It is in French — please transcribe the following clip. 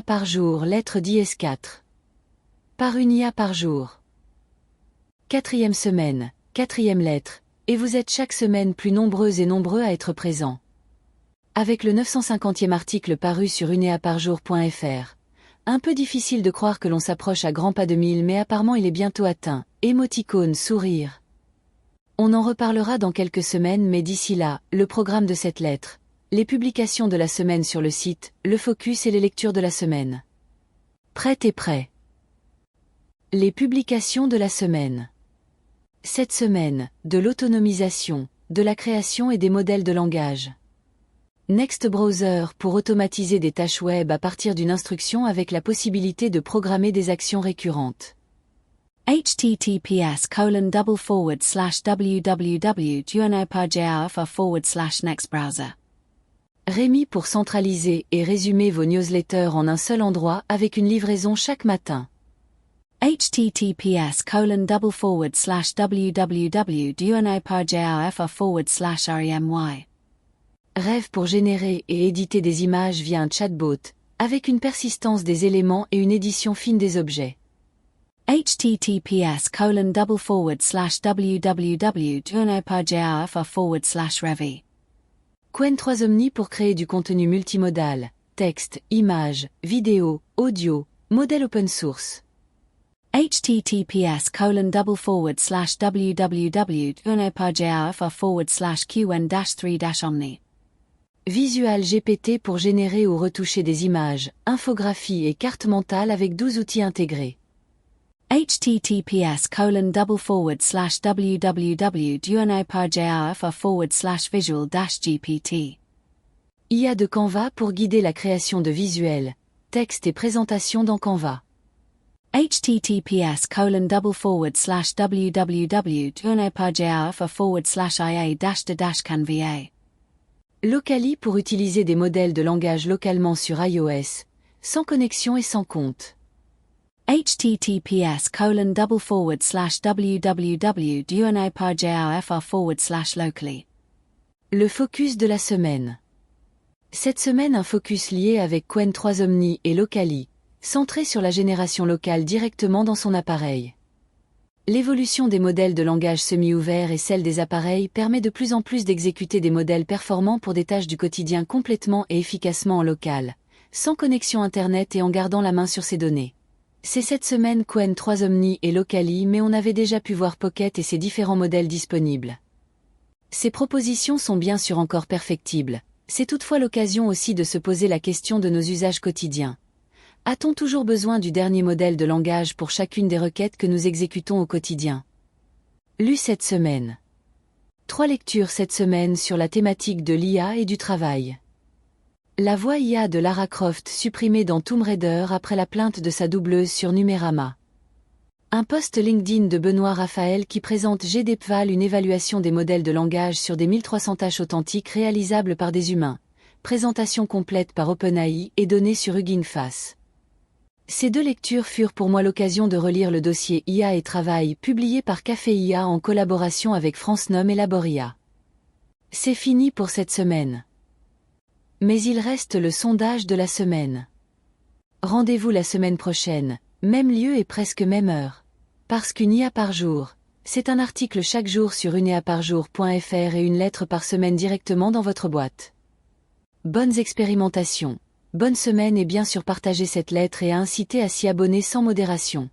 IA par jour, lettre d'IS4. Par une IA par jour. 4e semaine, 4e lettre, et vous êtes chaque semaine plus nombreux et nombreux à être présents. Avec le 950e article paru sur uneaparjour.fr. Un peu difficile de croire que l'on s'approche à grands pas de 1000, mais apparemment il est bientôt atteint. Émoticône, sourire. On en reparlera dans quelques semaines, mais d'ici là, le programme de cette lettre, les publications de la semaine sur le site, le focus et les lectures de la semaine. Prête et prêt. Les publications de la semaine. Cette semaine, de l'autonomisation, de la création et des modèles de langage. Next Browser pour automatiser des tâches web à partir d'une instruction avec la possibilité de programmer des actions récurrentes. https://www.duonoparjao/nextbrowser. Rémi pour centraliser et résumer vos newsletters en un seul endroit avec une livraison chaque matin. https://www.duonoparjao/remy. Rêve pour générer et éditer des images via un chatbot, avec une persistance des éléments et une édition fine des objets. https://www.duonoparjao/revy. Qwen 3 Omni pour créer du contenu multimodal, texte, images, vidéo, audio, modèle open source. https://www.duonoparjao/qwen-3-omni. Visual GPT pour générer ou retoucher des images, infographies et cartes mentales avec 12 outils intégrés. https://www.duonoparjao/visual-gpt. IA de Canva pour guider la création de visuels, textes et présentations dans Canva. https://www.duonoparjao/ia-canva. Locally pour utiliser des modèles de langage localement sur iOS, sans connexion et sans compte. https://www.duonoparjao/fr/locally. Le focus de la semaine. Cette semaine, un focus lié avec Qwen 3 Omni et Locally, centré sur la génération locale directement dans son appareil. L'évolution des modèles de langage semi-ouverts et celle des appareils permet de plus en plus d'exécuter des modèles performants pour des tâches du quotidien complètement et efficacement en local, sans connexion Internet et en gardant la main sur ses données. C'est cette semaine Qwen 3 Omni et Locally, mais on avait déjà pu voir Pocket et ses différents modèles disponibles. Ces propositions sont bien sûr encore perfectibles, c'est toutefois l'occasion aussi de se poser la question de nos usages quotidiens. A-t-on toujours besoin du dernier modèle de langage pour chacune des requêtes que nous exécutons au quotidien? Lu cette semaine. 3 lectures cette semaine sur la thématique de l'IA et du travail. La voix IA de Lara Croft supprimée dans Tomb Raider après la plainte de sa doubleuse sur Numérama. Un post LinkedIn de Benoît Raphaël qui présente GDPVAL, une évaluation des modèles de langage sur des 1300 tâches authentiques réalisables par des humains. Présentation complète par OpenAI et donnée sur Hugging Face. Ces 2 lectures furent pour moi l'occasion de relire le dossier IA et Travail publié par Café IA en collaboration avec France Nom et Laboria. C'est fini pour cette semaine. Mais il reste le sondage de la semaine. Rendez-vous la semaine prochaine, même lieu et presque même heure. Parce qu'une IA par jour, c'est un article chaque jour sur uneaparjour.fr et une lettre par semaine directement dans votre boîte. Bonnes expérimentations. Bonne semaine et bien sûr partagez cette lettre et incitez à s'y abonner sans modération.